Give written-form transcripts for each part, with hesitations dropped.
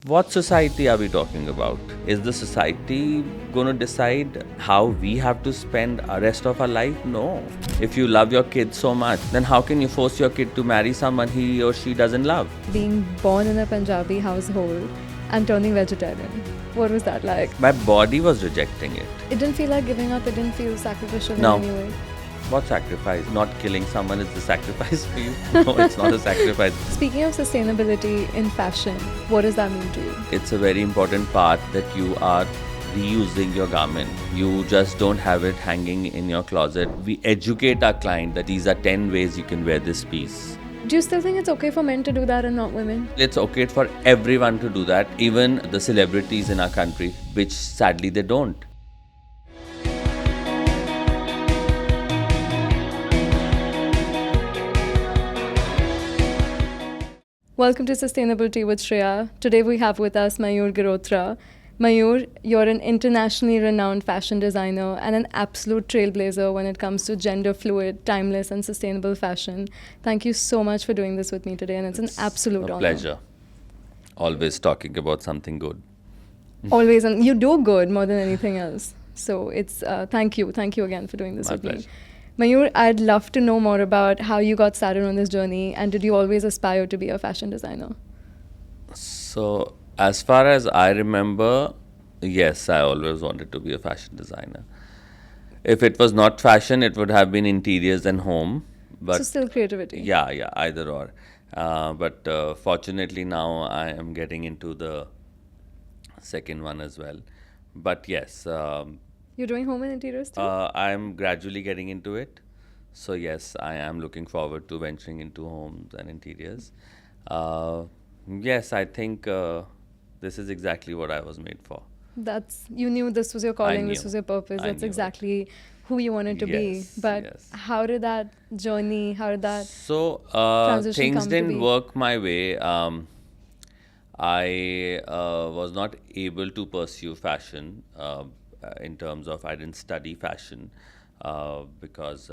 What society are we talking about? Is the society going to decide how we have to spend the rest of our life? No. If you love your kid so much, then how can you force your kid to marry someone he or she doesn't love? Being born in a Punjabi household and turning vegetarian, what was that like? My body was rejecting it. It didn't feel like giving up, it didn't feel sacrificial No. in any way. What sacrifice? Not killing someone is the sacrifice for you? No, it's not a sacrifice. Speaking of sustainability in fashion, what does that mean to you? It's a very important part that you are reusing your garment. You just don't have it hanging in your closet. We educate our client that these are 10 ways you can wear this piece. Do you still think it's okay for men to do that and not women? It's okay for everyone to do that, even the celebrities in our country, which sadly they don't. Welcome to Sustainability with Shreya. Today we have with us Mayyur Girotra. Mayyur, you're an internationally renowned fashion designer and an absolute trailblazer when it comes to gender-fluid, timeless and sustainable fashion. Thank you so much for doing this with me today, and it's an absolute honor. Pleasure. Always talking about something good. Always, and you do good more than anything else. So it's thank you again for doing this My with pleasure. me. Mayyur, I'd love to know more about how you got started on this journey, and did you always aspire to be a fashion designer? So, as far as I remember, yes, I always wanted to be a fashion designer. If it was not fashion, it would have been interiors and home. But So still creativity. yeah, either or. But fortunately now I am getting into the second one as well. But yes, You're doing home and interiors too? I am gradually getting into it. So yes, I am looking forward to venturing into homes and interiors. Yes, I think this is exactly what I was made for. You knew this was your calling, this knew. was your purpose. I That's knew it. exactly who you wanted to Yes, be. But yes. how did that journey, how did that So transition things come to didn't be? work my way. I was not able to pursue fashion in terms of I didn't study fashion because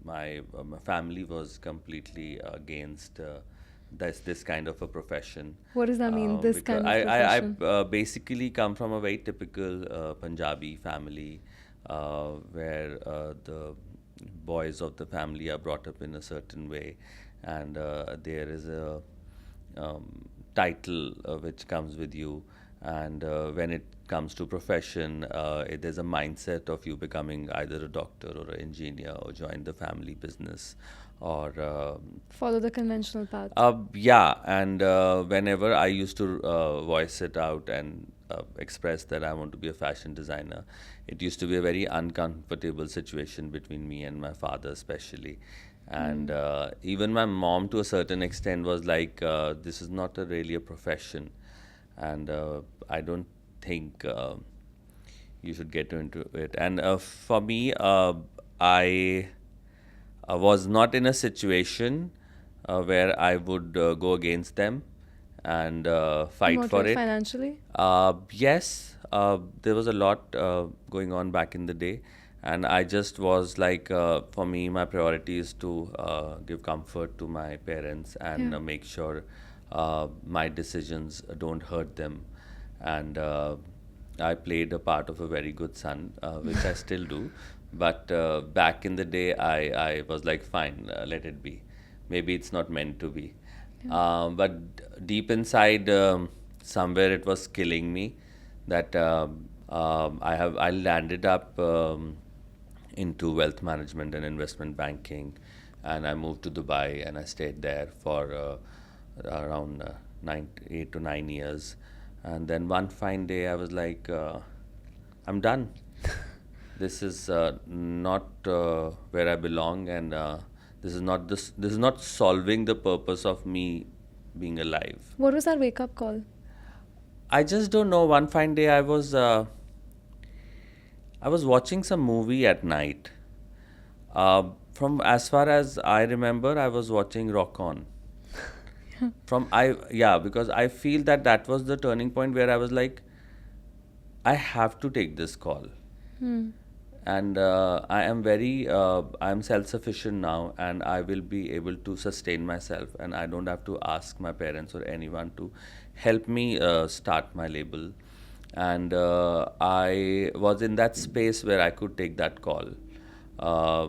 my family was completely against this kind of a profession. What does that mean, this Because kind of profession? I basically come from a very typical Punjabi family where the boys of the family are brought up in a certain way, and there is a title which comes with you, and when it comes to profession, there's a mindset of you becoming either a doctor or an engineer or join the family business or Follow the conventional path. yeah, and whenever I used to voice it out and express that I want to be a fashion designer, it used to be a very uncomfortable situation between me and my father, especially. And even my mom, to a certain extent, was like, "This is not really a profession, and I don't think you should get into it." And for me, I was not in a situation where I would go against them and fight What for way, it. financially? Yes, there was a lot going on back in the day, and I just was like, for me, my priority is to give comfort to my parents and Yeah. make sure my decisions don't hurt them. And I played a part of a very good son, which I still do. But back in the day, I was like, fine, let it be. Maybe it's not meant to be. But deep inside, somewhere it was killing me that I landed up into wealth management and investment banking, and I moved to Dubai and I stayed there for around 8 to 9 years, and then one fine day I was like, I'm done. This is not where I belong, and this is not solving the purpose of me being alive. What was that wake up call? I just don't know. One fine day, I was watching some movie at night. From as far as I remember, I was watching Rock On. Because I feel that was the turning point where I was like, I have to take this call. And I am self-sufficient now, and I will be able to sustain myself, and I don't have to ask my parents or anyone to helped me start my label. And I was in that space where I could take that call, uh,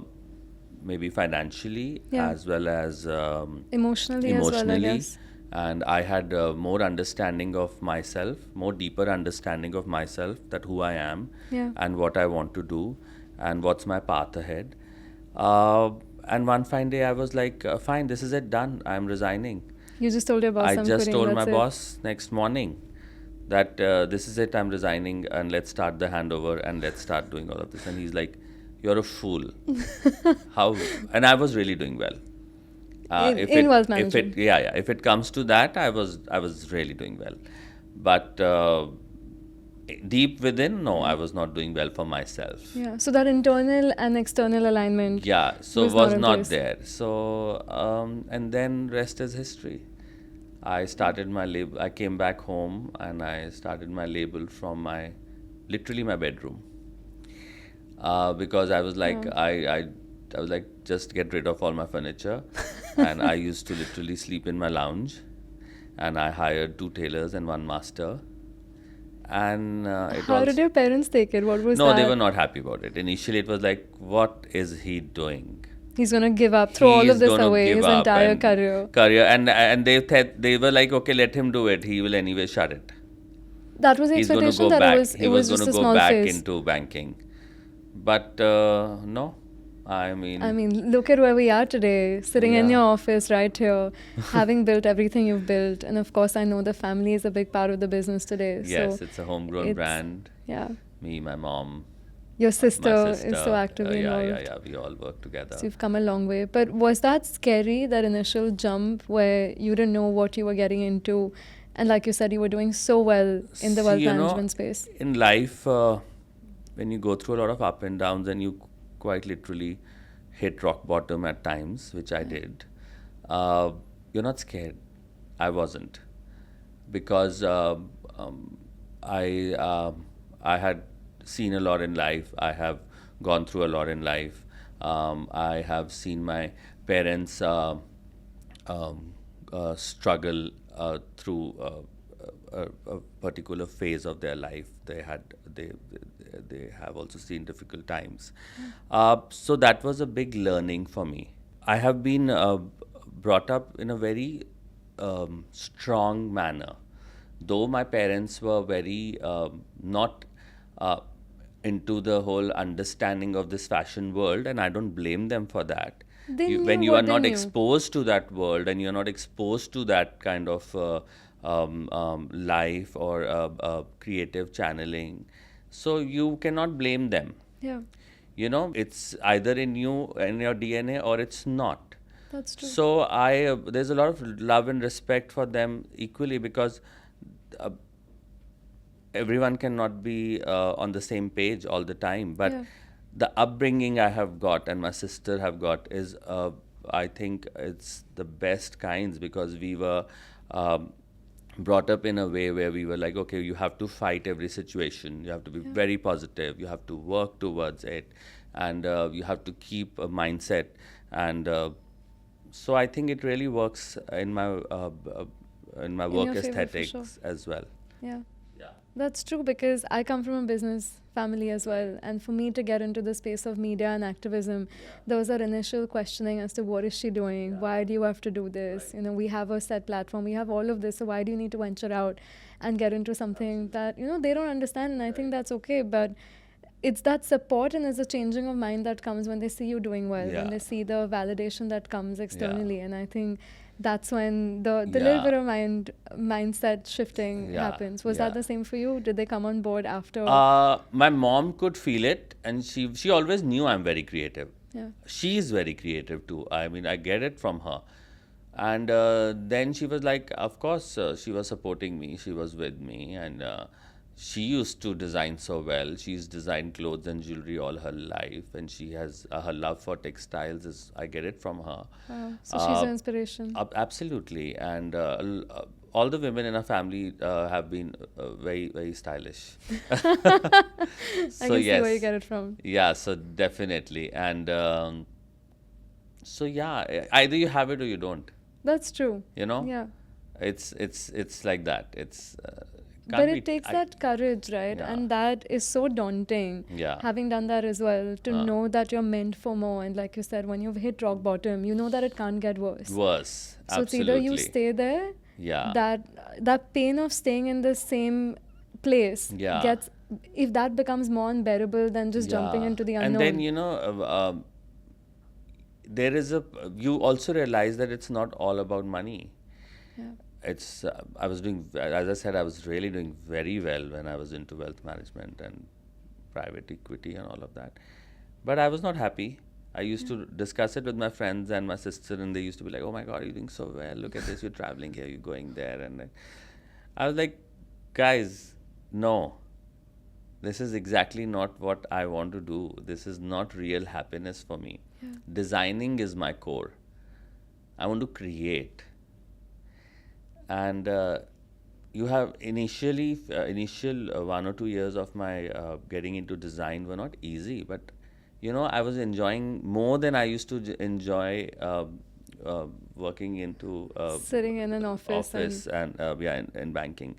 maybe financially Yeah. as well as Emotionally as well, I guess. And I had more understanding of myself, more deeper understanding of myself, that who I am Yeah. and what I want to do and what's my path ahead. Uh, and one fine day I was like, fine, this is it, done. I'm resigning. You just told your boss, I I'm just quitting, told my that's it. boss next morning that this is it, I'm resigning, and let's start the handover and let's start doing all of this. And he's like, you're a fool. How? And I was really doing well. In wealth management. If it comes to that, I was really doing well, but deep within, no, I was not doing well for myself. Yeah. So that internal and external alignment. Yeah, so was was not in not place. there. So and then rest is history. I started my label. I came back home and I started my label from literally my bedroom, because I was like, I was like, just get rid of all my furniture, and I used to literally sleep in my lounge, and I hired 2 tailors and 1 master, and How did your parents take it? What was no, that? they were not happy about it. Initially, it was like, what is he doing? He's gonna give up, throw all of He's this gonna away, give his up entire and career. and they were like, okay, let him do it. He will anyway shut it. That was the He's going to expectation go that back. it was going just to a go small back phase. into banking, but no. I mean, I mean, look at where we are today, sitting in Yeah. your office right here, having built everything you've built. And of course, I know the family is a big part of the business today. yes, So it's a homegrown it's- brand. yeah. Me, my mom, Your my sister sister. is so actively involved. Yeah. We all work together. So you've come a long way. But was that scary, that initial jump where you didn't know what you were getting into? And like you said, you were doing so well in the wealth See, you know, management space. in life, when you go through a lot of up and downs and you quite literally hit rock bottom at times, which I did, you're not scared. I wasn't, because I I had seen a lot in life. I have gone through a lot in life. I have seen my parents struggle through a particular phase of their life. They have also seen difficult times. So that was a big learning for me. I have been brought up in a very strong manner. Though my parents were very not into the whole understanding of this fashion world, and I don't blame them for that. They When knew you what are they not knew. exposed to that world and you're not exposed to that kind of life or creative channeling, so you cannot blame them. Yeah, It's either in you, in your DNA, or it's not. that's true. So there's a lot of love and respect for them equally, because uh, everyone cannot be on the same page all the time. But Yeah. the upbringing I have got and my sister have got is, I think it's the best kinds, because we were brought up in a way where we were like, okay, you have to fight every situation. You have to be very positive. You have to work towards it, and you have to keep a mindset. And so I think it really works in my In work your favor, for aesthetics sure. as well. Yeah. Yeah. That's true, because I come from a business family as well. And for me to get into the space of media and activism, there was that initial questioning as to what is she doing? Why do you have to do this? We have a set platform, we have all of this. So why do you need to venture out and get into something that, they don't understand? And I think that's okay. But it's that support and it's a changing of mind that comes when they see you doing well, when they see the validation that comes externally. And I think that's when the little bit of mindset shifting happens. Was that the same for you? Did they come on board after? My mom could feel it, and she always knew I'm very creative. Yeah. She's very creative too. I mean, I get it from her. And then she was like, of course, she was supporting me. She was with me, and she used to design so well. She's designed clothes and jewelry all her life, and she has her love for textiles. I get it from her. Wow. So she's an inspiration. Absolutely, and all the women in our family have been very, very stylish. I can see where you get it from. Yeah, so definitely, and so yeah, either you have it or you don't. That's true. You know. Yeah. It's like that. It's But can't it be. takes that courage, right? Yeah. And that is so daunting. Yeah. Having done that as well, to know that you're meant for more. And like you said, when you've hit rock bottom, you know that it can't get worse. Worse. So it's either you stay there, Yeah. that pain of staying in the same place Yeah. gets, if that becomes more unbearable than just jumping Yeah. into the unknown. And then, there is you also realize that it's not all about money. Yeah. It's I was doing, as I said, I was really doing very well when I was into wealth management and private equity and all of that, but I was not happy. I used to discuss it with my friends and my sister, and they used to be like, "Oh my God, you're doing so well! Look at this, you're traveling here, you're going there," and I was like, "Guys, no, this is exactly not what I want to do. This is not real happiness for me. Designing is my core. I want to create." And you have initial 1 or 2 years of my getting into design were not easy, but I was enjoying more than I used to enjoy working into Sitting in an office and in banking.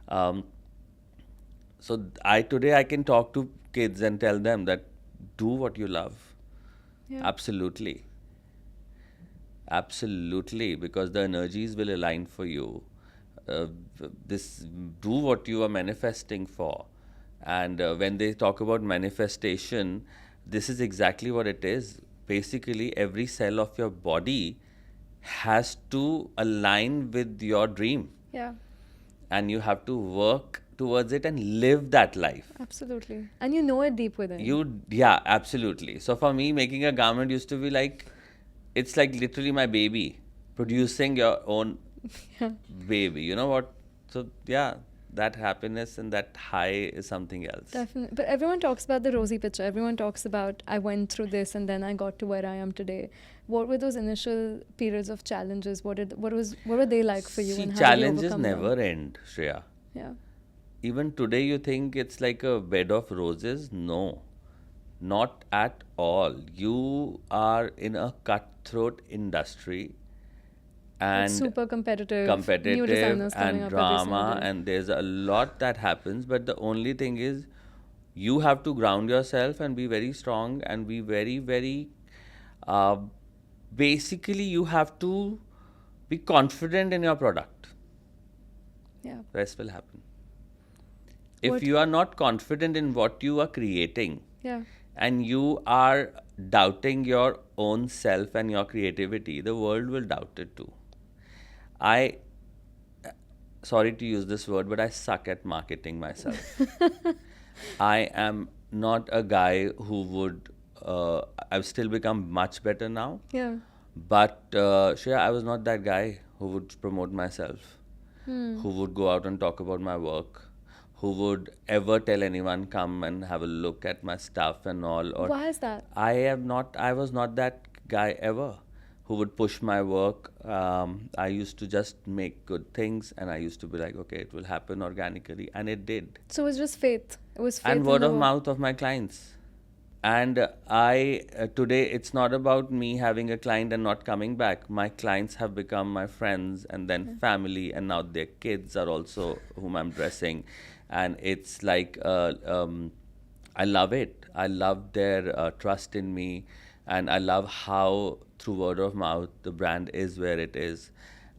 So today I can talk to kids and tell them that do what you love. Yeah. Absolutely, because the energies will align for you. Do what you are manifesting for. And when they talk about manifestation, this is exactly what it is. Basically, every cell of your body has to align with your dream. Yeah. And you have to work towards it and live that life. Absolutely. And you know it deep within. Yeah, absolutely. So for me, making a garment used to be like, it's like literally my baby, producing your own baby. You know what? So yeah, that happiness and that high is something else. Definitely. But everyone talks about the rosy picture. Everyone talks about, I went through this and then I got to where I am today. What were those initial periods of challenges? What were they like for you? See, and how challenges did you overcome never them? end, Shreya. Yeah. Even today you think it's like a bed of roses? No, not at all. You are in a cutthroat industry, and It's super competitive. New designers coming and up every drama, single day. and there's a lot that happens, but the only thing is you have to ground yourself and be very strong and be very, very basically you have to be confident in your product. Yeah. Rest will happen. If you are not confident in what you are creating, Yeah. and you are doubting your own self and your creativity, the world will doubt it too. Sorry to use this word, but I suck at marketing myself. I am not a guy who would, I've still become much better now. Yeah. But Shreya, I was not that guy who would promote myself, who would go out and talk about my work, who would ever tell anyone come and have a look at my stuff and all. Or Why is that? I was not that guy ever who would push my work. I used to just make good things, and I used to be like, okay, it will happen organically, and it did. So it was just faith. It was faith. And word of mouth of my clients. And today it's not about me having a client and not coming back. My clients have become my friends and then family, and now their kids are also whom I'm dressing. And it's like, I love it. I love their trust in me, and I love how through word of mouth the brand is where it is.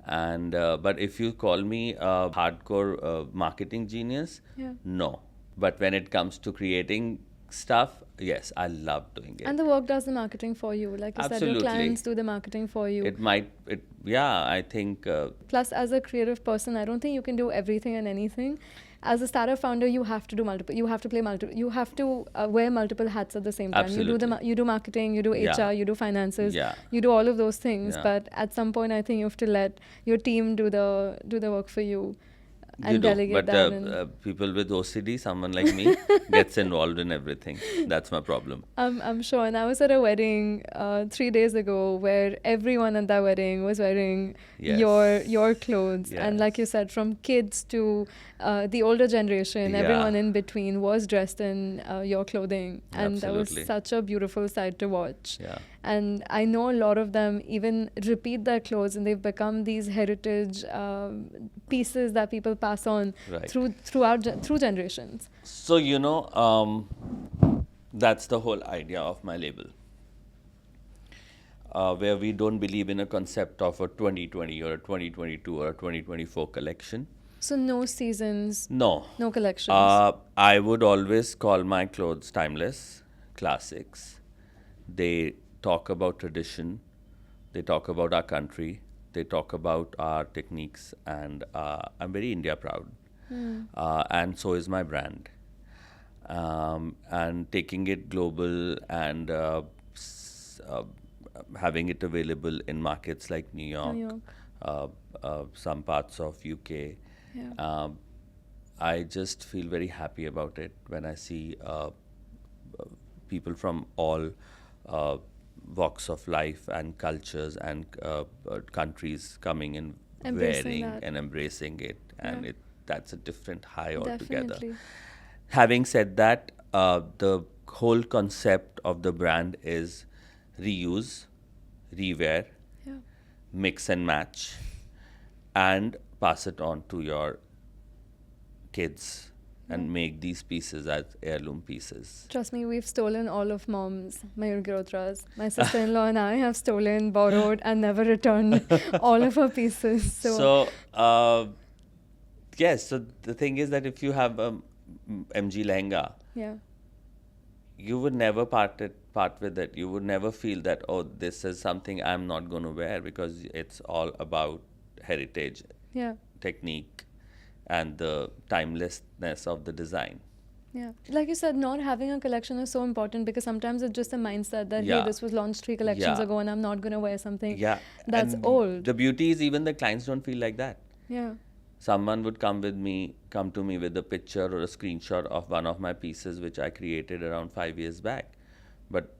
And but if you call me a hardcore marketing genius, no. But when it comes to creating stuff, yes, I love doing it. And the work does the marketing for you. Like you said, your clients do the marketing for you. I think. Plus, as a creative person, I don't think you can do everything and anything. As a startup founder, you have to do multiple. You have to play multiple. You have to wear multiple hats at the same time. Absolutely. You do marketing, you do HR, you do finances, Yeah. you do all of those things. Yeah. But at some point, I think you have to let your team do the work for you. And You do, delegate but that. people with OCD, someone like me, gets involved in everything. That's my problem. I'm sure. And I was at a wedding 3 days ago where everyone at that wedding was wearing Yes. your clothes. And like you said, from kids to the older generation, everyone in between was dressed in your clothing. And that was Absolutely. such a beautiful sight to watch. Yeah. And I know a lot of them even repeat their clothes, and they've become these heritage pieces that people pass on Right. through generations. So, that's the whole idea of my label, where we don't believe in a concept of a 2020 or a 2022 or a 2024 collection. So no seasons, No. no collections. I would always call my clothes timeless, classics. They talk about tradition, they talk about our country, they talk about our techniques, and I'm very India proud. And so is my brand. And taking it global and having it available in markets like New York, some parts of UK. Yeah. I just feel very happy about it when I see people from all walks of life and cultures and countries coming and Embracing wearing that. and embracing it, and Yeah. that's a different high altogether. Definitely. Having said that, the whole concept of the brand is reuse, rewear, Yeah. mix and match, and pass it on to your kids and make these pieces as heirloom pieces. Trust me, we've stolen all of Mom's Mayyur Girotra's. My sister-in-law and I have stolen, borrowed, and never returned all of her pieces. So, yes, so the thing is that if you have a MG lehenga, yeah, you would never part with it. You would never feel that, oh, this is something I'm not going to wear, because it's all about heritage, yeah, technique, and the timelessness of the design. yeah. Like you said, not having a collection is so important, because sometimes it's just a mindset that, Yeah. hey, this was launched 3 collections Yeah. ago and I'm not going to wear something Yeah. that's and old. The beauty is even the clients don't feel like that. Yeah, Someone would come to me with a picture or a screenshot of one of my pieces which I created around 5 years back. But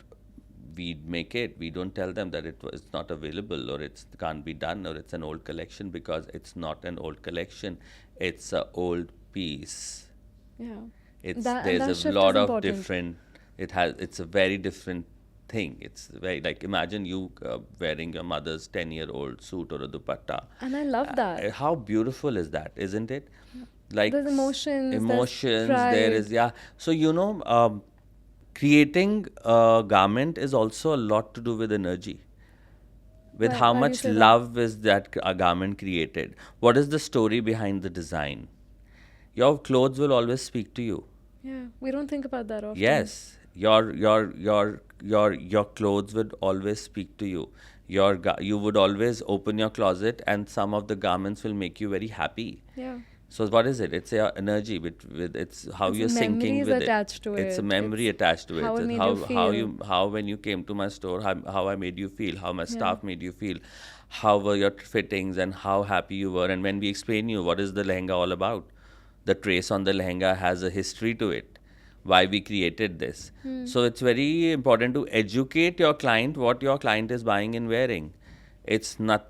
we make it. We don't tell them that it's not available, or it can't be done, or it's an old collection, because it's not an old collection. It's an old piece. yeah. It's That there's a shift lot is of important. different. It's a very different thing. It's very, like, imagine you wearing your mother's 10-year-old suit or a dupatta. And I love that. How beautiful is that, isn't it? Like, There's emotions, there's emotions. pride. There is, yeah. So creating a garment is also a lot to do with energy. With Why- how why do you much say that? love is that a garment created? What is the story behind the design? Your clothes will always speak to you. Yeah, we don't think about that often. Yes, your clothes would always speak to you. You would always open your closet, and some of the garments will make you very happy. Yeah. So what is it? It's your energy with it's how It's you're syncing memories with attached it. to It's a it. memory It's attached to it. how it It's made you feel. how when you came to my store, how I made you feel, how my staff made you feel, how were your fittings, and how happy you were. And when we explain you what is the lehenga all about, the trace on the lehenga has a history to it, why we created this. So it's very important to educate your client what your client is buying and wearing. It's not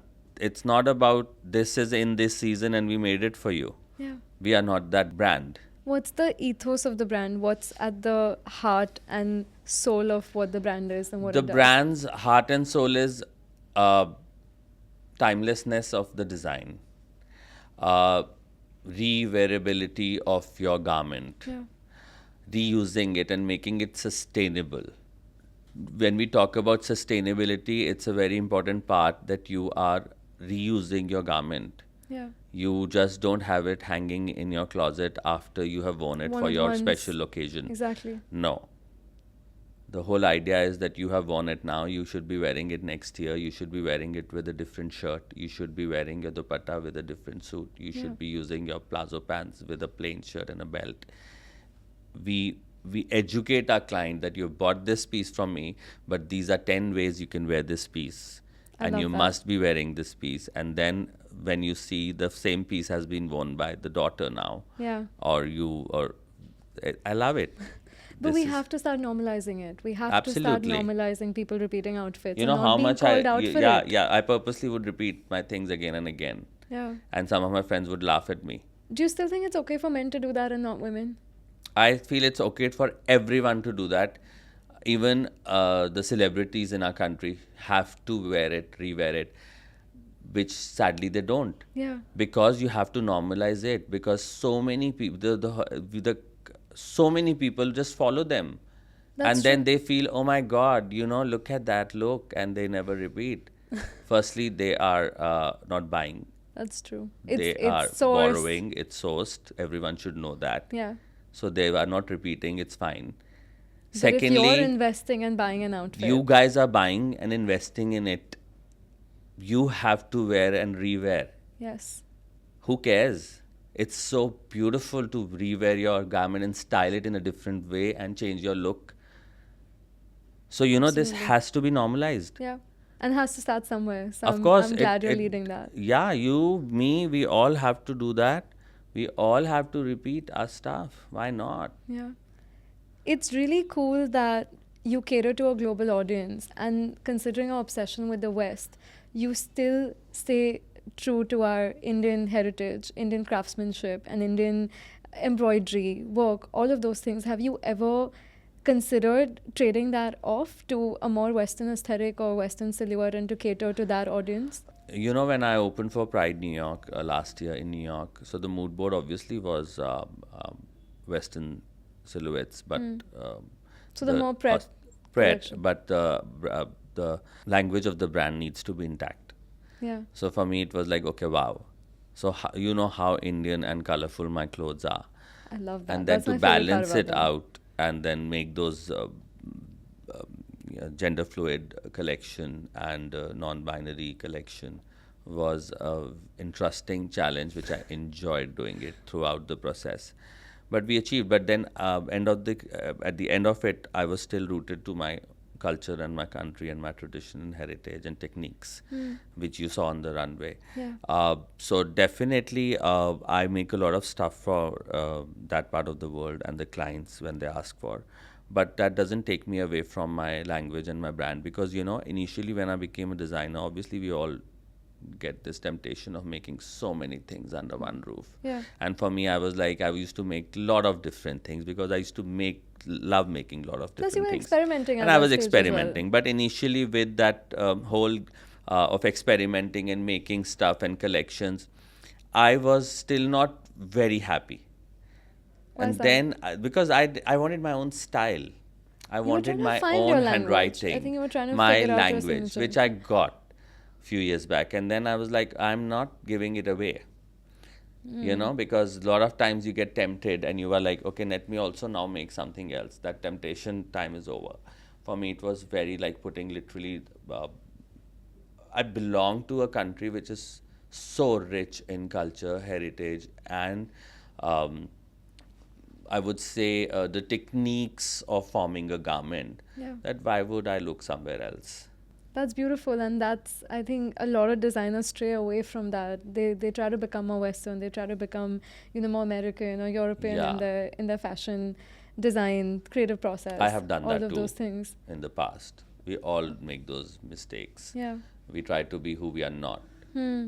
about this is in this season and we made it for you. Yeah. We are not that brand. What's the ethos of the brand? What's at the heart and soul of what the brand is and what The it does? brand's heart and soul is timelessness of the design, re-wearability of your garment, Yeah. reusing it and making it sustainable. When we talk about sustainability, it's a very important part that you are reusing your garment. Yeah. You just don't have it hanging in your closet after you have worn it Worn for it your once. special occasion. Exactly. No. The whole idea is that you have worn it now, you should be wearing it next year, you should be wearing it with a different shirt, you should be wearing your dupatta with a different suit, you should be using your palazzo pants with a plain shirt and a belt. We educate our client that you bought this piece from me, but these are 10 ways you can wear this piece. I And love you that. must be wearing this piece. And then when you see the same piece has been worn by the daughter now, Yeah. I love it. But This we is- have to start normalizing it. We have Absolutely. to start normalizing people repeating outfits. You and know not how being much called out for it. yeah, I purposely would repeat my things again and again. Yeah. And some of my friends would laugh at me. Do you still think it's okay for men to do that and not women? I feel it's okay for everyone to do that. even the celebrities in our country have to wear it, rewear it, which sadly they don't. Yeah. Because you have to normalize it, because so many people, so many people just follow them. That's And then true. they feel, oh my God, look at that look, and they never repeat. Firstly, they are not buying. That's true. They It's are sourced. borrowing. It's sourced. Everyone should know that. Yeah. So they are not repeating. It's fine. But if you're Secondly, investing and buying an outfit, you guys are buying and investing in it. You have to wear and rewear. yes, Who cares? It's so beautiful to rewear your garment and style it in a different way and change your look. So, this Absolutely. has to be normalized. yeah, and it has to start somewhere. So Of course, I'm glad you're leading that. Yeah, you, me, we all have to do that. We all have to repeat our stuff. Why not? Yeah. It's really cool that you cater to a global audience, and considering our obsession with the West, you still stay true to our Indian heritage, Indian craftsmanship, and Indian embroidery, work, all of those things. Have you ever considered trading that off to a more Western aesthetic or Western silhouette and to cater to that audience? When I opened for Pride New York last year in New York, so the mood board obviously was Western silhouettes, but So the more Pret collection. but the language of the brand needs to be intact. Yeah. So for me, it was like, okay, wow. So you know how Indian and colorful my clothes are, I love that. and then That's to my favorite part balance about it them. out and then make those gender fluid collection and non-binary collection was a interesting challenge, which I enjoyed doing it throughout the process. But we achieved. But then at the end of it, I was still rooted to my culture and my country and my tradition and heritage and techniques, which you saw on the runway. Yeah. So definitely, I make a lot of stuff for that part of the world and the clients when they ask for. But that doesn't take me away from my language and my brand, because initially when I became a designer, obviously we all get this temptation of making so many things under one roof. Yeah. And for me, I was like, I used to make a lot of different things because I used to love making a lot of different Plus, you were things. experimenting And at I that was stage as well. experimenting. But initially, with that whole of experimenting and making stuff and collections, I was still not very happy. Why is And that? then, because I wanted my own style. I were wanted trying to my find own your language. handwriting. I think you were trying to my figure out your language, signature. which I got few years back. And then I was like, I'm not giving it away. Because a lot of times you get tempted and you are like, okay, let me also now make something else. That temptation time is over. For me, it was very like putting literally, I belong to a country which is so rich in culture, heritage, and I would say the techniques of forming a garment. Yeah. That why would I look somewhere else? That's beautiful, and that's, I think, a lot of designers stray away from that. They try to become more Western. They try to become, more American or European Yeah. in their fashion design, creative process. I have done all that of too those things. in the past. We all make those mistakes. Yeah. We try to be who we are not.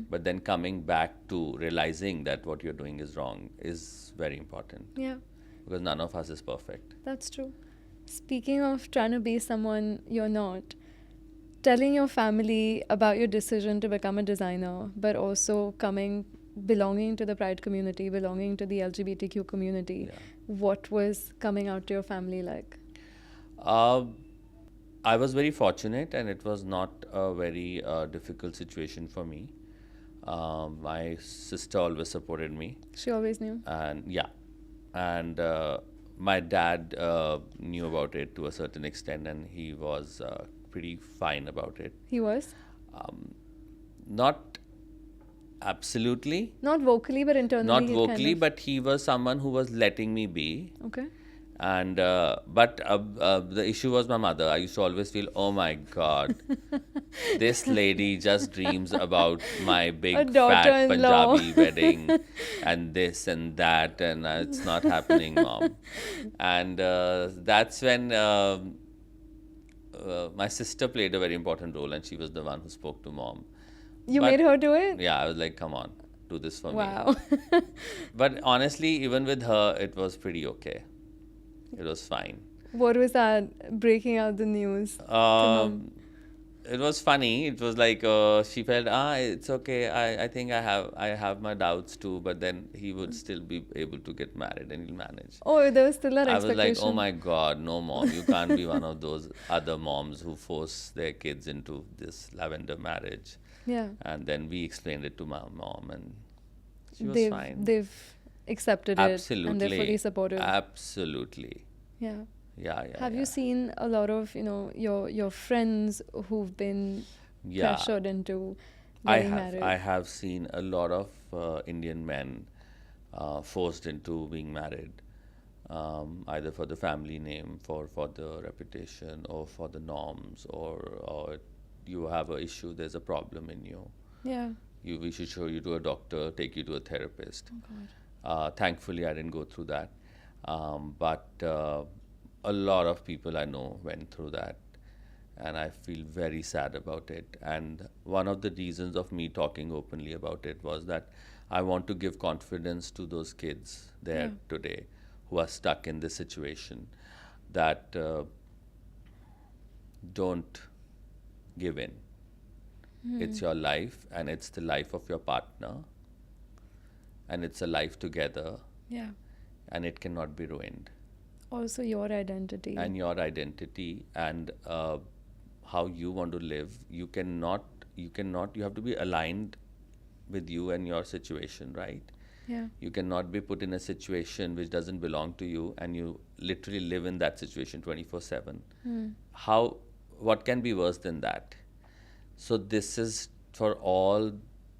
But then coming back to realizing that what you're doing is wrong is very important, Yeah, because none of us is perfect. that's true. Speaking of trying to be someone you're not, telling your family about your decision to become a designer, but also belonging to the Pride community, belonging to the LGBTQ community, Yeah. what was coming out to your family like? I was very fortunate, and it was not a very difficult situation for me. My sister always supported me, She always knew. and my dad knew about it to a certain extent, and he was pretty fine about it. He was? Not absolutely, Not vocally, but internally. not he vocally, kind of, but he was someone who was letting me be. Okay. And but the issue was my mother. I used to always feel, oh my God, this lady just dreams about my A big fat daughter-in-law. Punjabi wedding and this and that, and it's not happening, Mom. And that's when my sister played a very important role, and she was the one who spoke to Mom. You But- made her do it? Yeah, I was like, come on, do this for me. Wow. But honestly, even with her, it was pretty okay. It was fine. What was that? Breaking out the news to mom. It was funny. It was like she felt, it's okay. I think I have my doubts too, but then he would still be able to get married and he'll manage. Oh, there was still that I was like, oh expectation. my God, no mom, you can't be one of those other moms who force their kids into this lavender marriage. Yeah. And then we explained it to my mom, and she was They've fine. they've accepted it and they're fully Absolutely. supportive. Absolutely. Yeah. Yeah, Have yeah. you seen a lot of, your friends who've been Yeah. pressured into I getting have. married? I have seen a lot of Indian men forced into being married, either for the family name, for the reputation, or for the norms, or you have an issue, there's a problem in you. Yeah. We should show you to a doctor, take you to a therapist. Oh God. Thankfully, I didn't go through that. But a lot of people I know went through that. And I feel very sad about it. And one of the reasons of me talking openly about it was that I want to give confidence to those kids there today who are stuck in this situation, that don't give in. It's your life, and it's the life of your partner, and it's a life together, Yeah. and it cannot be ruined. Also your identity. And your identity, and how you want to live, you have to be aligned with you and your situation, right? Yeah. You cannot be put in a situation which doesn't belong to you, and you literally live in that situation 24/7. What can be worse than that? So this is for all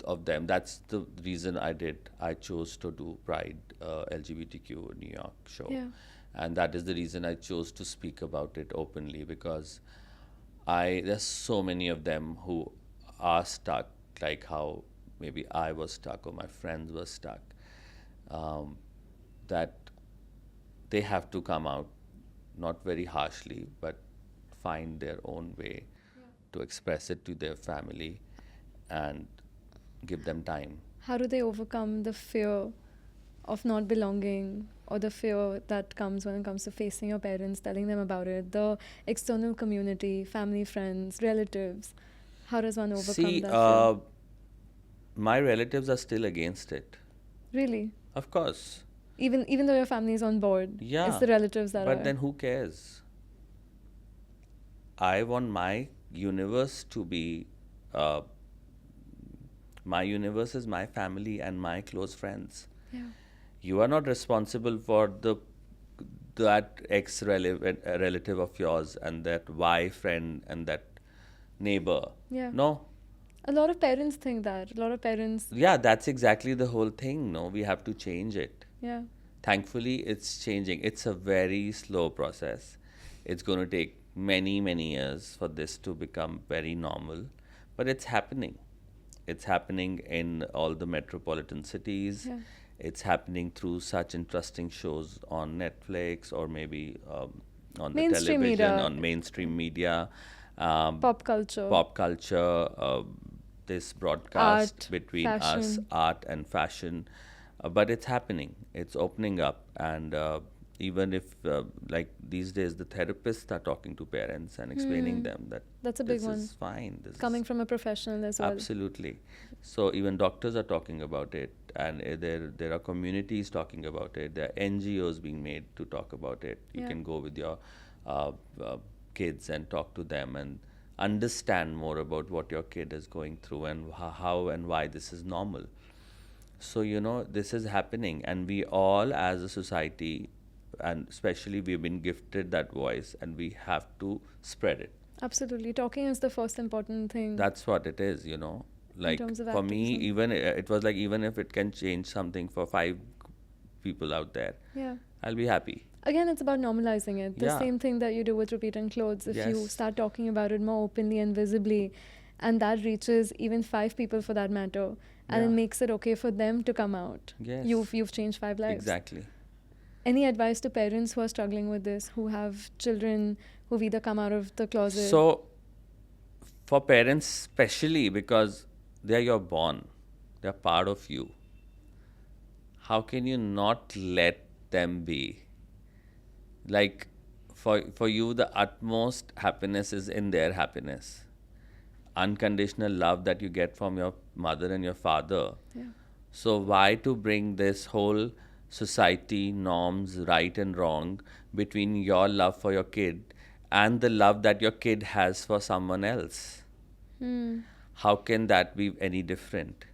of them. That's the reason I chose to do Pride LGBTQ New York show. Yeah. And that is the reason I chose to speak about it openly, because there's so many of them who are stuck, like how maybe I was stuck or my friends were stuck, that they have to come out, not very harshly, but find their own way to express it to their family and give them time. How do they overcome the fear of not belonging, or the fear that comes when it comes to facing your parents, telling them about it, the external community, family, friends, relatives? How does one overcome See, that fear? my relatives are still against it. Really? Of course. Even though your family is on board, Yeah. it's the relatives that are. But then who cares? I want my universe to be. My universe is my family and my close friends. Yeah. You are not responsible for that ex relative of yours and that Y friend and that neighbor. Yeah. No. A lot of parents think that. A lot of parents. Yeah, that's exactly the whole thing. No, we have to change it. Yeah. Thankfully, it's changing. It's a very slow process. It's going to take many, many years for this to become very normal, but it's happening. It's happening in all the metropolitan cities. Yeah. It's happening through such interesting shows on Netflix, or maybe on the Mainstream television, media. on mainstream media. Pop culture. Pop culture, this broadcast Art, between us, fashion. art and fashion. But it's happening. It's opening up. And even if, like these days, the therapists are talking to parents and explaining them that That's a big this one. is fine. This Coming is from a professional as well. absolutely. So even doctors are talking about it, and there are communities talking about it. There are NGOs being made to talk about it. You Yeah. can go with your kids and talk to them and understand more about what your kid is going through and how and why this is normal. So this is happening, and we all as a society, and especially we've been gifted that voice, and we have to spread it. Absolutely. Talking is the first important thing. That's what it is, like terms of for me, activism. even it was like, even if it can change something for 5 people out there, Yeah. I'll be happy. Again, it's about normalizing it. The Yeah. same thing that you do with repeat and clothes. If you Yes. start talking about it more openly and visibly, and that reaches even 5 people for that matter, and it Yeah. makes it okay for them to come out. Yes. You've changed 5 lives. Exactly. Any advice to parents who are struggling with this, who have children who've either come out of the closet? So for parents especially, because they're your born, they're part of you, how can you not let them be? Like, for you, the utmost happiness is in their happiness. Unconditional love that you get from your mother and your father. Yeah. So why to bring this whole society norms, right and wrong, between your love for your kid and the love that your kid has for someone else? How can that be any different?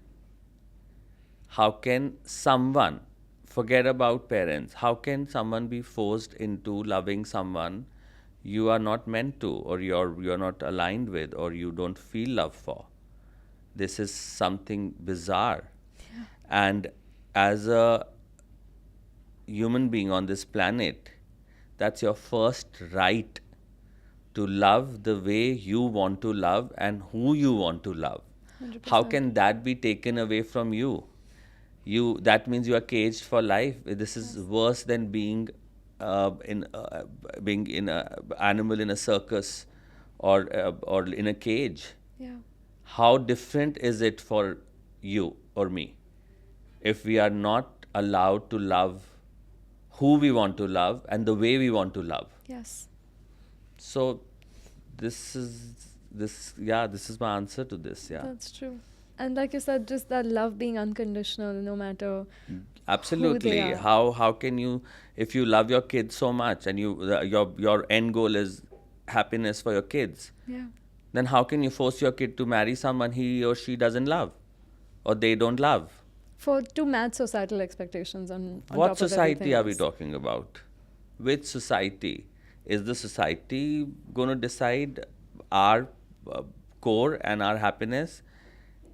How can someone forget about parents? How can someone be forced into loving someone you are not meant to, or you're not aligned with, or you don't feel love for? This is something bizarre. And as a human being on this planet, that's your first right, to love the way you want to love and who you want to love. 100%. How can that be taken away from you? That means you are caged for life. This is worse than being being in a animal in a circus, or in a cage. Yeah. How different is it for you or me if we are not allowed to love who we want to love and the way we want to love? Yes. So this is my answer to this. Yeah, That's true. And like you said, just that love being unconditional, no matter absolutely. who they are. How can you, if you love your kids so much and your end goal is happiness for your kids, Yeah. then how can you force your kid to marry someone he or she doesn't love, or they don't love? To match societal expectations on What top of society everything are we else. talking about? Which society? Is the society going to decide our core and our happiness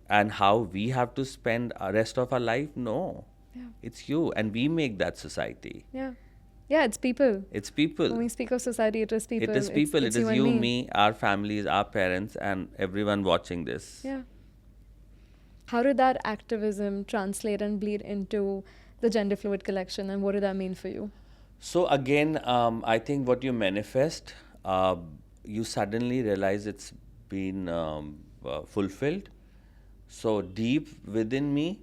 and how we have to spend the rest of our life? No. Yeah. It's you, and we make that society. Yeah. Yeah, it's people. It's people. When we speak of society, it is people. It is people. It's It is and you, me, our families, our parents, and everyone watching this. Yeah. How did that activism translate and bleed into the Genderfluid collection, and what did that mean for you? So again, I think what you manifest, you suddenly realize it's been fulfilled. So deep within me,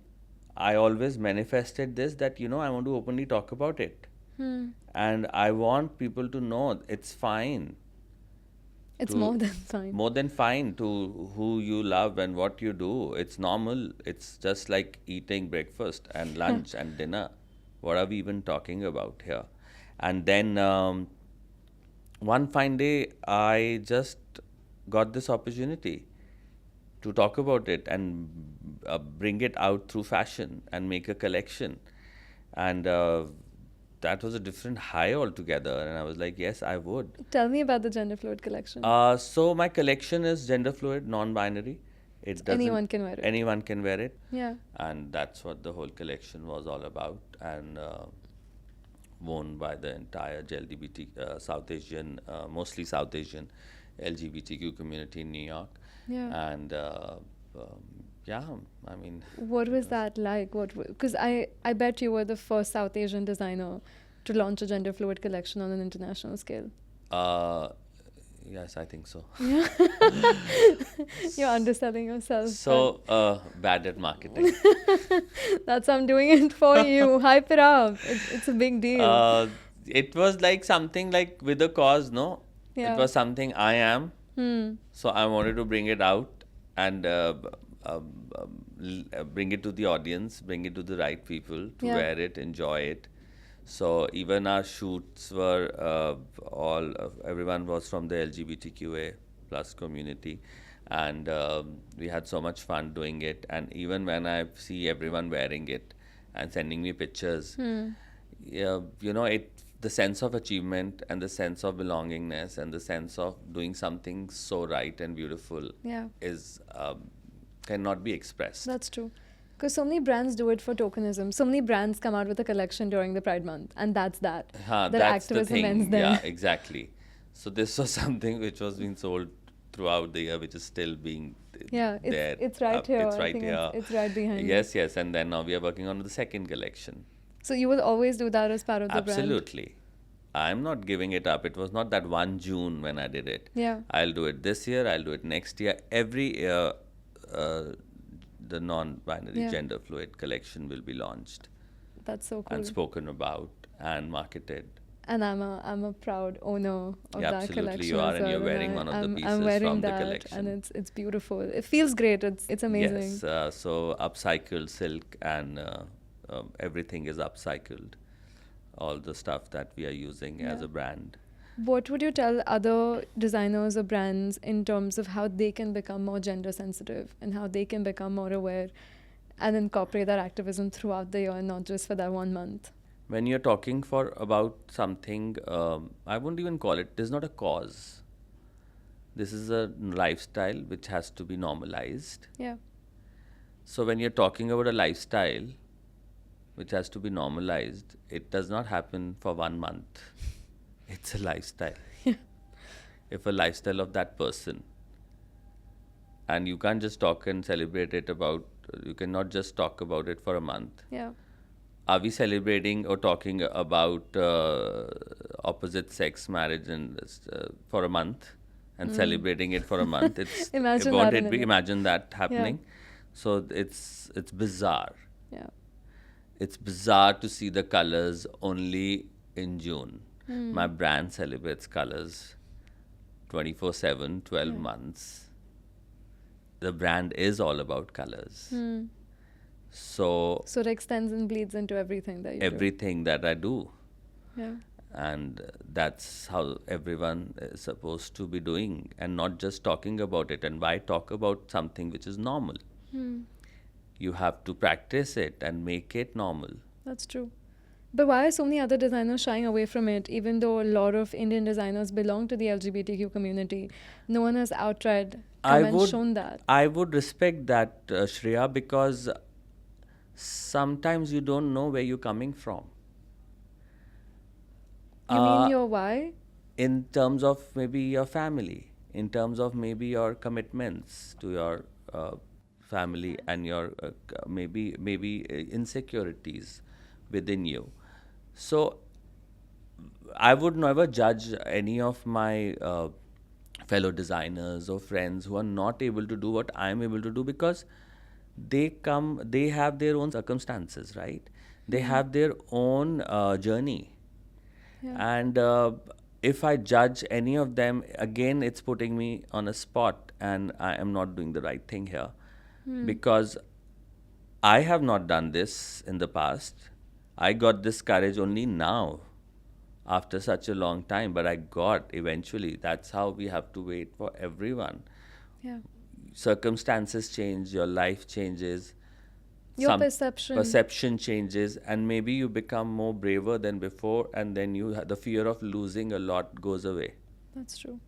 I always manifested this, that I want to openly talk about it, and I want people to know it's fine. It's to- more than fine. More than fine to who you love and what you do. It's normal. It's just like eating breakfast and lunch and dinner. What are we even talking about here? And then one fine day, I just got this opportunity to talk about it and bring it out through fashion and make a collection. And that was a different high altogether. And I was like, yes, I would. Tell me about the Genderfluid collection. So my collection is gender fluid, non-binary. It doesn't. Anyone can wear it. Anyone can wear it. Yeah. And that's what the whole collection was all about. And worn by the entire South Asian, mostly South Asian LGBTQ community in New York. Yeah. And yeah, I mean, What was that like? Because I bet you were the first South Asian designer to launch a Genderfluid collection on an international scale. yes, I think so. Yeah. You're underselling yourself. So bad at marketing. That's I'm doing it for you. Hype it up. It's a big deal. It was like something like with a cause, no? Yeah. It was something I am. So I wanted to bring it out and bring it to the audience, bring it to the right people to Yeah. wear it, enjoy it. So even our shoots were everyone was from the LGBTQA plus community, and we had so much fun doing it. And even when I see everyone wearing it and sending me pictures, yeah, the sense of achievement and the sense of belongingness and the sense of doing something so right and beautiful Yeah. is cannot be expressed. That's true. Because so many brands do it for tokenism. So many brands come out with a collection during the Pride Month, and that's that. Their That's the activism thing. ends then. Yeah, exactly. So this was something which was being sold throughout the year, which is still being Yeah, there. it's right here. It's I right think here. It's right behind you. Yes, yes. And then now we are working on the second collection. So you will always do that as part of the brand? Absolutely. I'm not giving it up. It was not that one June when I did it. Yeah. I'll do it this year. I'll do it next year. Every year, the non-binary Yeah. gender fluid collection will be launched That's so cool. and spoken about and marketed. And I'm a proud owner of Yeah, that absolutely you collection are, as and you're well. wearing And one of the I'm pieces wearing from the that, collection. and it's beautiful. It feels great. It's amazing. Yes, so upcycled silk and everything is upcycled. All the stuff that we are using as Yeah. a brand. What would you tell other designers or brands in terms of how they can become more gender sensitive and how they can become more aware and incorporate that activism throughout the year, not just for that 1 month? When you're talking for about something, I won't even call it. This is not a cause. This is a lifestyle which has to be normalized. Yeah. So when you're talking about a lifestyle which has to be normalized, it does not happen for 1 month. It's a lifestyle. If a lifestyle of that person, and you can't just talk and celebrate it about, you cannot just talk about it for a month. Yeah. Are we celebrating or talking about opposite sex marriage and for a month and celebrating it for a month? It's Imagine won't that in it be India. imagine that happening? So it's bizarre. Yeah. It's bizarre to see the colors only in June. My brand celebrates colors 24/7, 12 Yeah. months. The brand is all about colors. So So it extends and bleeds into everything that you everything that I do, do. Yeah. and that's how everyone is supposed to be doing, and not just talking about it. And why talk about something which is normal? You have to practice it and make it normal. That's true. But why are so many other designers shying away from it, even though a lot of Indian designers belong to the LGBTQ community? No one has outright I come and would shown that. I would respect that, Shreya, because sometimes you don't know where you're coming from. You mean your why? In terms of maybe your family, in terms of maybe your commitments to your family and your maybe insecurities within you. So I would never judge any of my fellow designers or friends who are not able to do what I am able to do, because they have their own circumstances, right? They have their own journey. And if I judge any of them, again, it's putting me on a spot, and I am not doing the right thing here. Because I have not done this in the past. I got this courage only now, after such a long time, but I got eventually. That's how we have to wait for everyone. Yeah. Circumstances change, your life changes. Your perception. Perception changes, and maybe you become more braver than before, and then the fear of losing a lot goes away. That's true.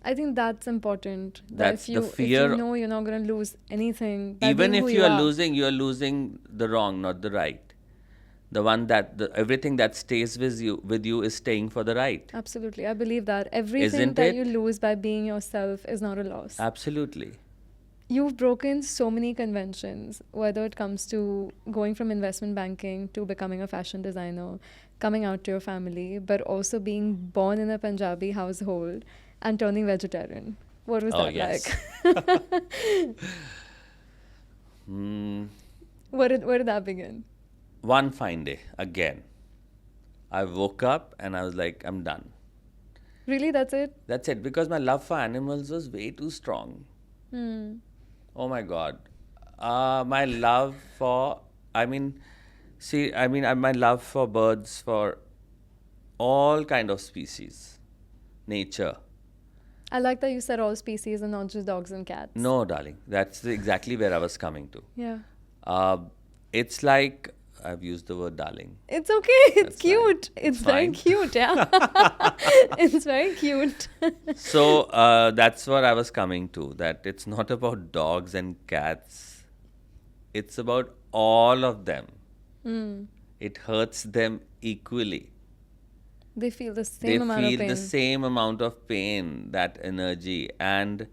I think that's important. That's if the if fear. you know you're not going to lose anything. By Even being if who you are are losing, you are losing the wrong, not the right. The one that everything that stays with you is staying for the right. Absolutely. I believe that. Everything Isn't that it? you lose by being yourself is not a loss. Absolutely. You've broken so many conventions, whether it comes to going from investment banking to becoming a fashion designer, coming out to your family, but also being born in a Punjabi household and turning vegetarian. What was that yes. like? Where did that begin? One fine day, again, I woke up and I was like, I'm done. Really, that's it? That's it, because my love for animals was way too strong. Oh my God. My love for, my love for birds, for all kind of species, nature. I like that you said all species and not just dogs and cats. No, darling, that's exactly where I was coming to. Yeah. It's like, I've used the word darling. It's okay. It's That's cute. fine. It's It's very fine. cute, yeah. It's very cute. So that's what I was coming to, that it's not about dogs and cats. It's about all of them. It hurts them equally. They feel the They same amount of feel pain. the same amount of pain, that energy. And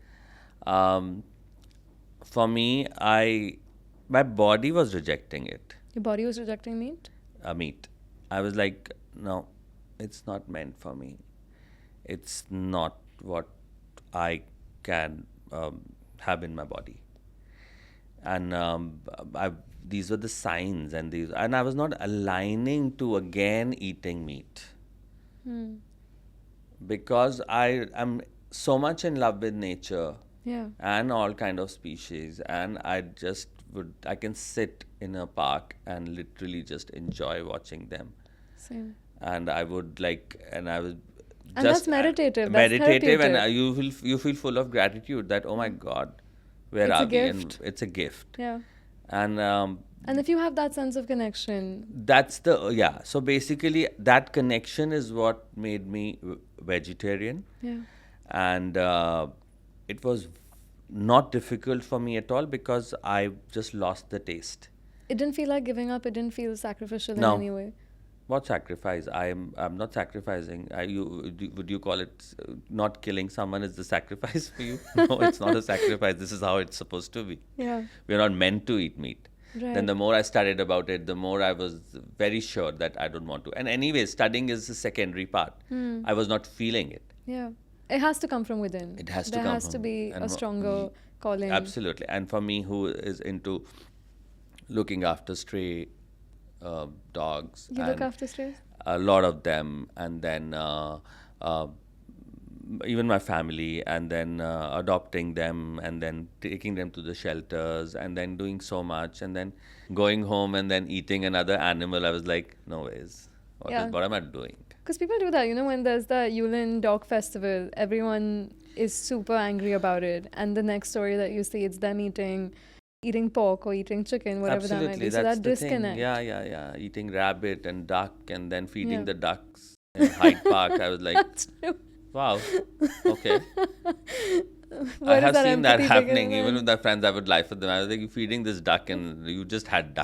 for me, my body was rejecting it. Your body was rejecting meat? Meat. I was like, no, it's not meant for me. It's not what I can have in my body. And these were the signs, and I was not aligning to again eating meat because I am so much in love with nature Yeah. and all kind of species, and I can sit in a park and literally just enjoy watching them. Same. And I would like, and I was And that's meditative. That's meditative, and therapeutic. you feel full of gratitude that, oh my God, where It's a are we? And gift. it's a gift. Yeah. And And if you have that sense of connection, that's yeah. So basically, that connection is what made me vegetarian. yeah. And it was not difficult for me at all because I just lost the taste. It didn't feel like giving up. It didn't feel sacrificial No. in any way. What sacrifice? I'm not sacrificing. Would you call it not killing someone is the sacrifice for you? No, it's not a sacrifice. This is how it's supposed to be. Yeah. We're not meant to eat meat. Right. Then the more I studied about it, the more I was very sure that I don't want to. And anyway, studying is the secondary part. I was not feeling it. Yeah. It has to come from within. It has to there come has to from- be and a stronger calling. Absolutely. And for me, who is into looking after stray dogs. You and look after strays? a lot of them, and then even my family, and then adopting them, and then taking them to the shelters, and then doing so much, and then going home and then eating another animal. I was like, no ways. Yeah. What am I doing? Because people do that, when there's the Yulin Dog Festival, everyone is super angry about it. And the next story that you see, it's them eating pork or eating chicken, whatever Absolutely, that might be. So that's that the disconnect. thing. Yeah. Eating rabbit and duck, and then feeding Yeah. the ducks in Hyde Park. I was like, That's true. wow, okay. Where I is have that seen that empathy happening. begin Even then? with my friends, I would lie for them. I was like, you're feeding this duck, and you just had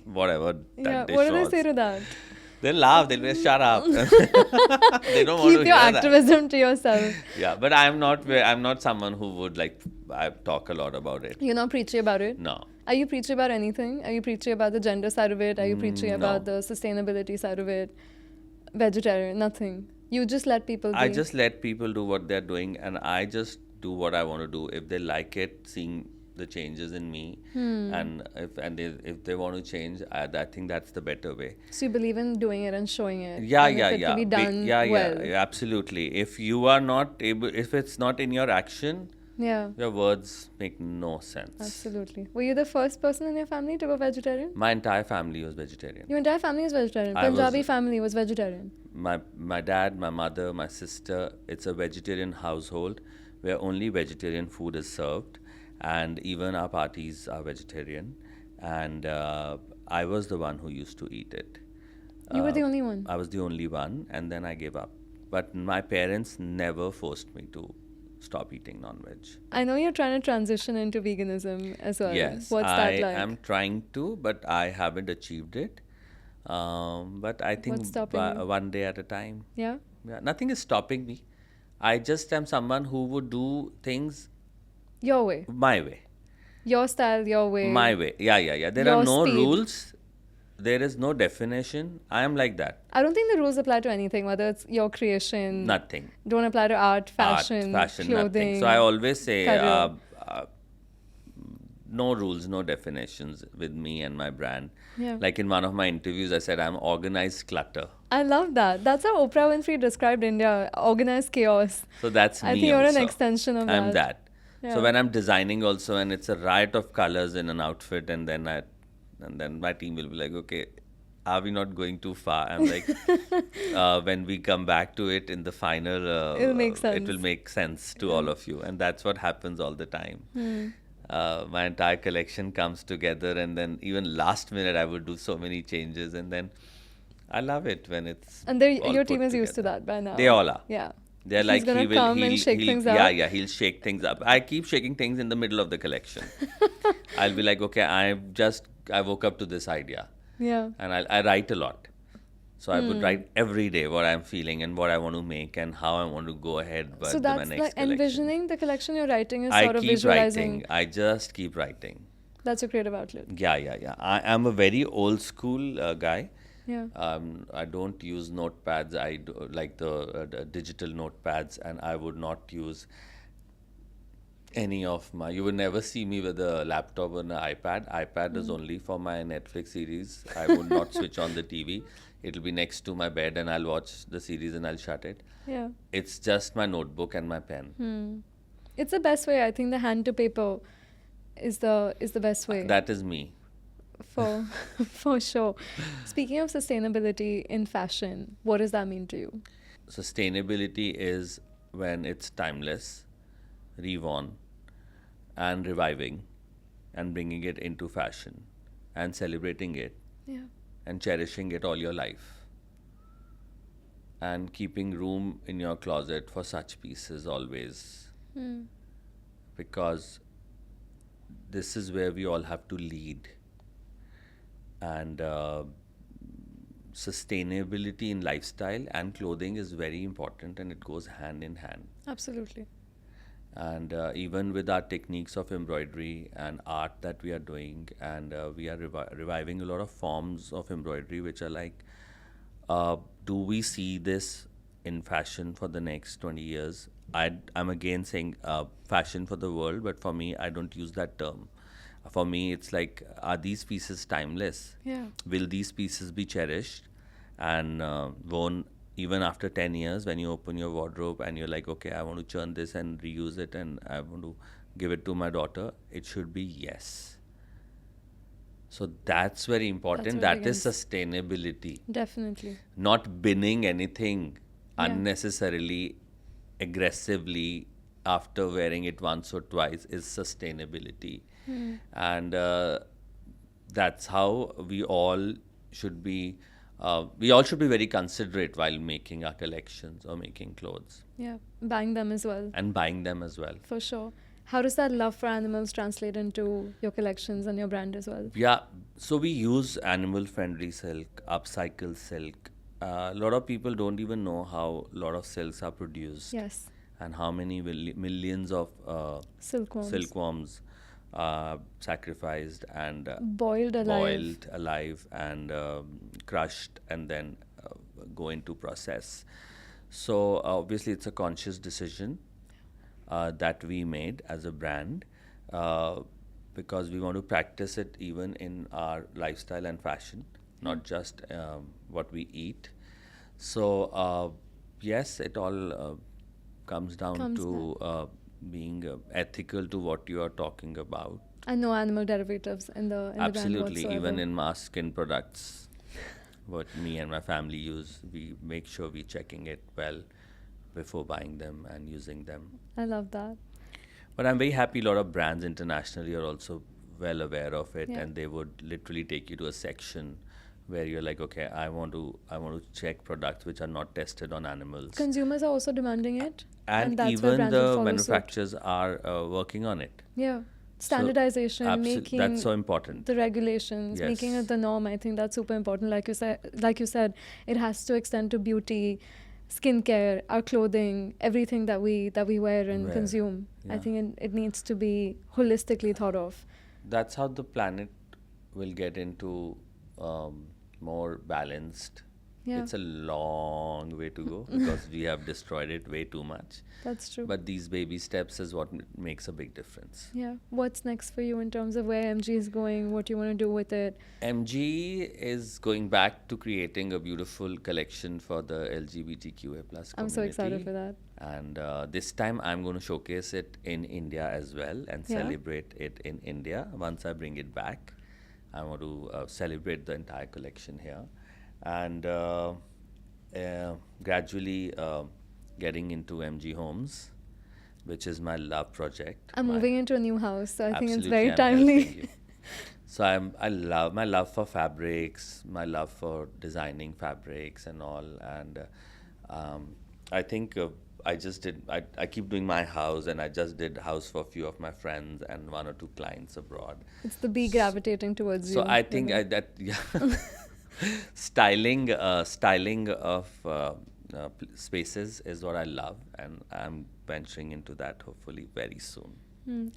whatever that Yeah, dish what do they was. say to that? They'll laugh. They'll be, shut up. They don't want Keep to your hear activism to yourself. that. Yeah, but I'm not someone who would I talk a lot about it. You're not preachy about it? No. Are you preachy about anything? Are you preachy about the gender side of it? Are you preachy about no. the sustainability side of it? Vegetarian? Nothing. You just let people be. I just let people do what they're doing, and I just do what I want to do. If they like it, seeing the changes in me, and if they want to change, I think that's the better way. So you believe in doing it and showing it? Yeah, and yeah, if it yeah. can be done well. Yeah, absolutely. If you are not able, if it's not in your action, Yeah, your words make no sense. absolutely. Were you the first person in your family to go vegetarian? My entire family was vegetarian. Your entire family is vegetarian. I was- Punjabi family was vegetarian. My dad, my mother, my sister, it's a vegetarian household where only vegetarian food is served, and even our parties are vegetarian. And I was the one who used to eat it. You were the only one. I was the only one, and then I gave up. But my parents never forced me to stop eating non-veg. I know you're trying to transition into veganism as well. Yes, What's I that like? am trying to, but I haven't achieved it. But I think What's stopping you? one day at a time. Yeah? Yeah, nothing is stopping me. I just am someone who would do things Your way. my way. Your style, your way. My way. Yeah. There Your are no speed. rules. There is no definition. I am like that. I don't think the rules apply to anything, whether it's your creation. Nothing. Don't apply to art, fashion, Nothing. clothing. So I always say career. no rules, no definitions with me and my brand. Yeah. Like in one of my interviews, I said I'm organized clutter. I love that. That's how Oprah Winfrey described India, organized chaos. So that's me. I think you're an also. extension of I'm that. Yeah. So when I'm designing also, and it's a riot of colors in an outfit, and then my team will be like, okay, are we not going too far? I'm like, when we come back to it in the final, It'll make sense. It will make sense to all of you, and that's what happens all the time. My entire collection comes together, and then even last minute I would do so many changes, and then I love it when it's And all your put team is used to together. that by now. They all are. Yeah. They're He's like, gonna come and shake things up. Yeah, he'll shake things up. I keep shaking things in the middle of the collection. I'll be like, okay, I woke up to this idea, Yeah. and I write a lot. So I would write every day what I'm feeling and what I want to make and how I want to go ahead with So my that's next like collection. envisioning the collection you're writing is I sort of keep visualizing. writing. I just keep writing. That's your creative outlet. Yeah. I am a very old school guy. Yeah. I don't use notepads. I do like the digital notepads, and I would not use Any of my, you would never see me with a laptop or an iPad is only for my Netflix series. I would not switch on the TV. It'll be next to my bed and I'll watch the series and I'll shut it. Yeah. It's just my notebook and my pen. It's the best way. I think the hand to paper is the best way. That is me. For for sure. Speaking of sustainability in fashion, what does that mean to you? Sustainability is when it's timeless, reworn, and reviving, and bringing it into fashion, and celebrating it, Yeah. and cherishing it all your life, and keeping room in your closet for such pieces always, because this is where we all have to lead. And sustainability in lifestyle and clothing is very important, and it goes hand in hand. Absolutely. And even with our techniques of embroidery and art that we are doing, and we are reviving a lot of forms of embroidery which are like, do we see this in fashion for the next 20 years? I'm again saying fashion for the world, but for me, I don't use that term. For me, it's like, are these pieces timeless? Yeah. Will these pieces be cherished and worn even after 10 years when you open your wardrobe and you're like, okay, I want to churn this and reuse it and I want to give it to my daughter? It should be yes. So that's very important. That's That is sustainability. Definitely. Not binning anything Yeah. unnecessarily, aggressively after wearing it once or twice is sustainability. And that's how we all should be. We all should be very considerate while making our collections or making clothes Yeah. Buying them as well. and buying them as well. For sure. How does that love for animals translate into your collections and your brand as well? Yeah, so we use animal-friendly silk, upcycled silk. A lot of people don't even know how a lot of silks are produced. Yes. And how many millions of Silkworms. silkworms sacrificed and Boiled alive. and crushed and then go into process. So obviously it's a conscious decision that we made as a brand, because we want to practice it even in our lifestyle and fashion, not just what we eat. So yes, it all comes down to being ethical to what you are talking about. And no animal derivatives in the brand Absolutely, whatsoever. even in our skin products, what me and my family use, we make sure we're checking it well before buying them and using them. I love that. But I'm very happy a lot of brands internationally are also well aware of it, Yeah. and they would literally take you to a section where you're like, okay, I want to check products which are not tested on animals. Consumers are also demanding it. And that's where even brands will the follow suit. manufacturers are working on it. Yeah. Standardization, making that's so important. the regulations, making Yes. it the norm. I think that's super important. Like you said, it has to extend to beauty, skincare, our clothing, everything that we wear and consume. I Yeah. think it needs to be holistically thought of. That's how the planet will get into more balanced. Yeah. It's a long way to go because we have destroyed it way too much. That's true. But these baby steps is what makes a big difference. Yeah. What's next for you in terms of where MG is going, what you want to do with it? MG is going back to creating a beautiful collection for the LGBTQA plus community. I'm so excited for that. And this time I'm going to showcase it in India as well and Yeah. celebrate it in India. Once I bring it back, I want to celebrate the entire collection here. And gradually getting into MG Homes, which is my love project. I'm moving into a new house, so I think it's Absolutely, very I'm timely. helping you. So I love my love for fabrics, my love for designing fabrics and all, and I think I keep doing my house, and I just did house for a few of my friends and one or two clients abroad. It's the bee gravitating towards you. So I think styling of spaces is what I love, and I'm venturing into that hopefully very soon.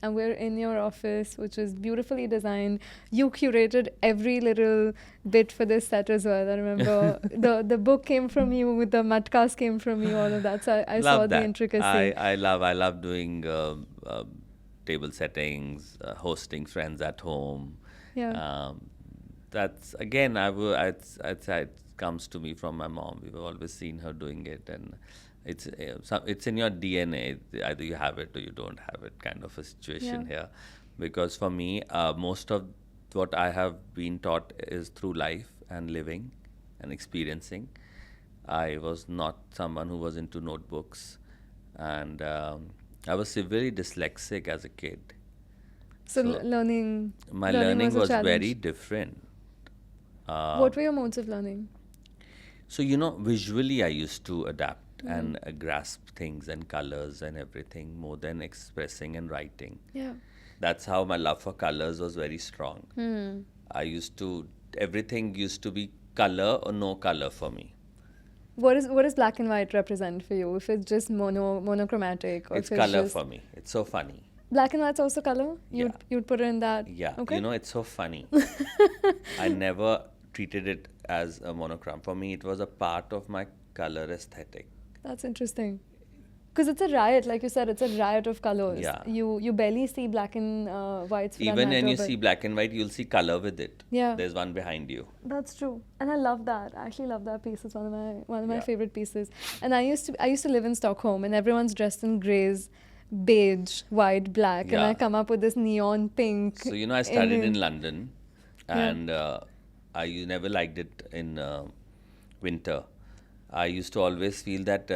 And we're in your office, which is beautifully designed. You curated every little bit for this set as well. I remember the book came from you, the matkas came from you, all of that. So I saw the intricacy. I love doing table settings, hosting friends at home. Yeah. That's again, I'd say it comes to me from my mom. We've always seen her doing it, and it's in your DNA. Either you have it or you don't have it, kind of a situation Yeah. here. Because for me, most of what I have been taught is through life and living and experiencing. I was not someone who was into notebooks, and I was severely dyslexic as a kid. So So learning, my learning learning was a was challenge. very different. What were your modes of learning? So, visually I used to adapt and grasp things and colors and everything more than expressing and writing. Yeah. That's how my love for colors was very strong. Everything used to be color or no color for me. What does black and white represent for you? If it's just monochromatic, or It's if it's color just for me. It's so funny. black and white's also color. Yeah. You'd put it in that. Yeah, Okay. it's so funny. I never treated it as a monochrome. For me, it was a part of my color aesthetic. That's interesting. Because it's a riot, like you said, it's a riot of colors. Yeah. You barely see black and whites. For that Even when matter, you but see black and white, you'll see color with it. Yeah. There's one behind you. That's true, and I love that. I actually love that piece. It's one of my Yeah. favorite pieces. And I used to live in Stockholm, and everyone's dressed in grays, beige, white, black, and I Yeah. come up with this neon pink. So, I studied in Indian- London, Yeah. and I never liked it in winter. I used to always feel that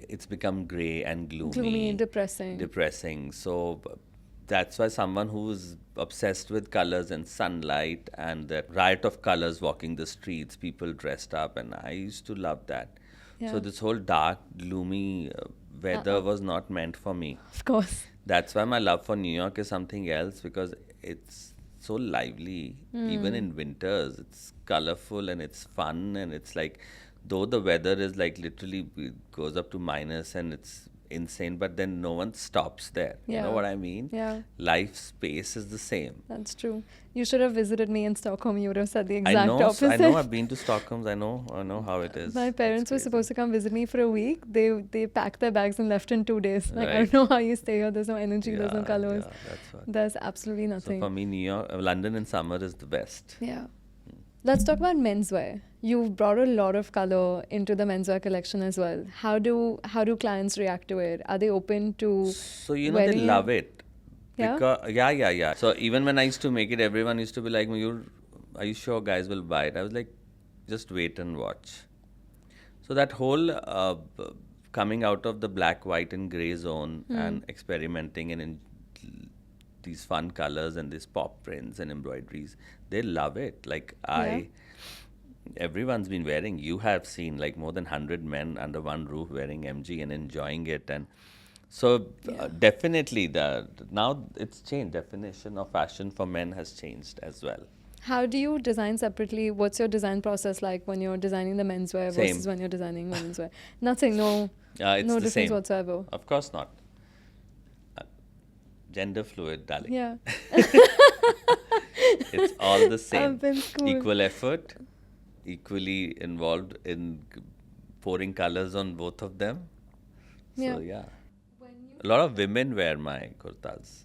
it's become grey and Gloomy, depressing. depressing. So that's why someone who's obsessed with colors and sunlight and that riot of colors walking the streets, people dressed up, and I used to love that. Yeah. So this whole dark, gloomy weather was not meant for me. Of course. That's why my love for New York is something else, because it's so lively. Even in winters, it's colorful and it's fun, and it's like, though the weather is like literally it goes up to minus and it's insane, but then no one stops there. You Yeah. know what I mean? Yeah. Life space is the same. That's true. You should have visited me in Stockholm. You would have said the I exact know. opposite. I know. I've been to Stockholm. I know how it is. My parents were supposed to come visit me for a week. They packed their bags and left in 2 days. Like, I Right. don't know how you stay here. There's no energy. There's no colors. Yeah, that's what. There's absolutely So nothing. for me, New York, London in summer is the best. Yeah. Let's talk about menswear. You've brought a lot of color into the menswear collection as well. How do clients react to it? Are they open to So they wearing it? love it. Yeah? Because, yeah. So even when I used to make it, everyone used to be like, are you sure guys will buy it? I was like, just wait and watch. So that whole coming out of the black, white, and gray zone and experimenting and in these fun colors and these pop prints and embroideries, they love it. Like everyone's been wearing. You have seen like more than 100 men under one roof wearing MG and enjoying it, and so definitely now it's changed. Definition of fashion for men has changed as well. How do you design separately? What's your design process like when you're designing the menswear Same. versus when you're designing womenswear? Nothing, no, It's no the difference same. whatsoever. Of course not. Genderfluid, darling. Yeah. It's all the same. I've been schooled. Equal effort, equally involved in pouring colors on both of them. So Yeah. a lot of women wear my kurtas.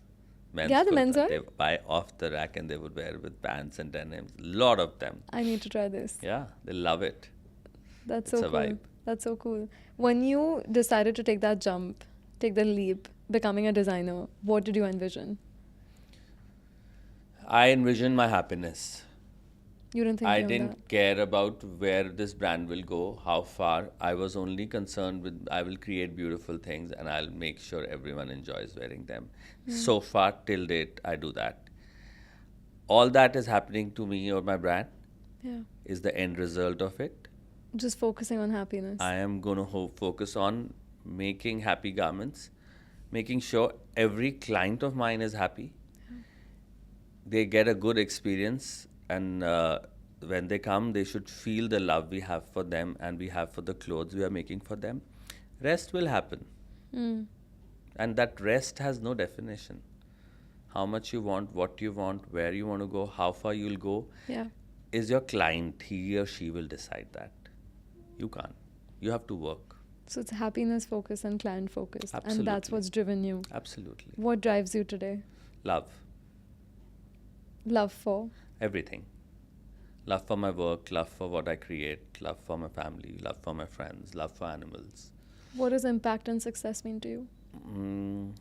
Yeah, the men's kurta. wear? They buy off the rack and they would wear with pants and denims. A lot of them. I need to try this. Yeah, they love it. That's It's so a cool. vibe. That's so cool. When you decided to take that jump, take the leap, becoming a designer, what did you envision? I envision my happiness. You didn't think I beyond didn't care about where this brand will go, how far. I was only concerned with I will create beautiful things and I'll make sure everyone enjoys wearing them. So far, till date, I do that. All that is happening to me or my brand that? Yeah. is the end result of it. Just focusing on happiness. I am going to focus on making happy garments, making sure every client of mine is happy. They get a good experience, and when they come, they should feel the love we have for them and we have for the clothes we are making for them. Rest will happen. And that rest has no definition. How much you want, what you want, where you want to go, how far you'll go, Yeah. is your client. He or she will decide that. You can't. You have to work. So it's happiness focused and client focused. And that's Absolutely. what's driven you. Absolutely. What drives you today? Love. Love for? Everything. Love for my work, love for what I create, love for my family, love for my friends, love for animals. What does impact and success mean to you?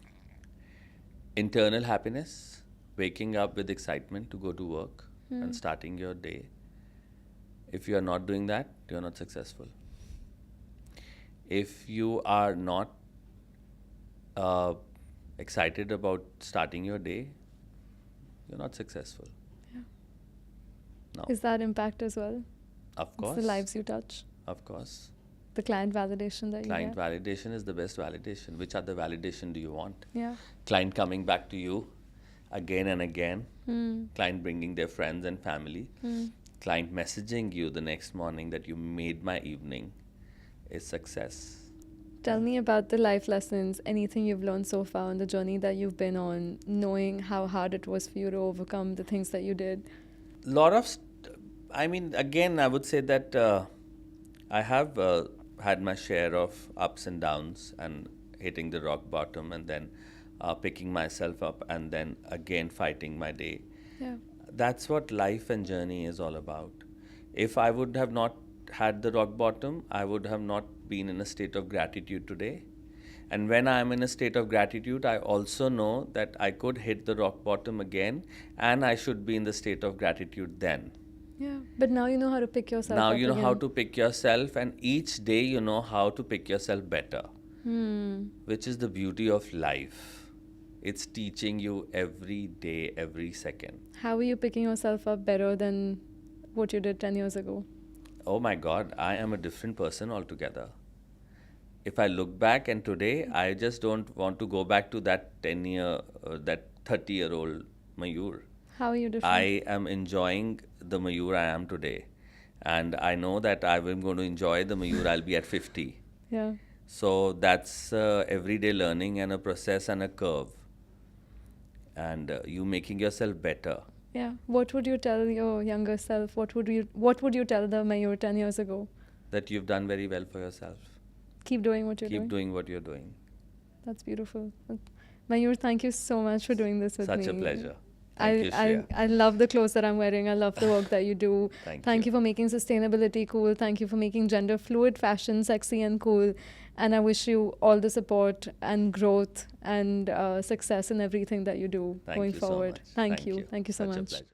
Internal happiness, waking up with excitement to go to work and starting your day. If you are not doing that, you're not successful. If you are not excited about starting your day, you're not successful. Yeah. No. Is that impact as well? Of It's course. the lives you touch. Of course. The client validation that Client you get. validation is the best validation. Which other validation do you want? Yeah. Client coming back to you again and again. Hmm. Client bringing their friends and family. Hmm. Client messaging you the next morning that you made my evening is success. Tell me about the life lessons, anything you've learned so far on the journey that you've been on, knowing how hard it was for you to overcome the things that you did. Lot of, I mean, again, I would say that I have had my share of ups and downs and hitting the rock bottom and then picking myself up and then again fighting my day. Yeah. That's what life and journey is all about. If I would have not had the rock bottom, I would have not been in a state of gratitude today. And when I am in a state of gratitude, I also know that I could hit the rock bottom again and I should be in the state of gratitude then. Yeah. But now you know how to pick yourself Now up you know how again. to pick yourself, and each day you know how to pick yourself better, which is the beauty of life. It's teaching you every day, every second. How are you picking yourself up better than what you did 10 years ago? Oh my God, I am a different person altogether. If I look back and today, I just don't want to go back to that that 30-year-old Mayyur. How are you different? I am enjoying the Mayyur I am today. And I know that I'm going to enjoy the Mayyur I'll be at 50. Yeah. So that's everyday learning and a process and a curve. And you making yourself better. Yeah. What would you tell your younger self? What would you tell the Mayyur 10 years ago? That you've done very well for yourself. Keep doing what you're Keep doing. doing what you're doing. That's beautiful. Mayyur, thank you so much for doing this with me. Such a pleasure. Thank you, Shreya. I love the clothes that I'm wearing. I love the work that you do. Thank you for making sustainability cool. Thank you for making gender fluid fashion sexy and cool. And I wish you all the support and growth and success in everything that you do Thank going you so forward. much. Thank you. Thank you so Such a much. pleasure.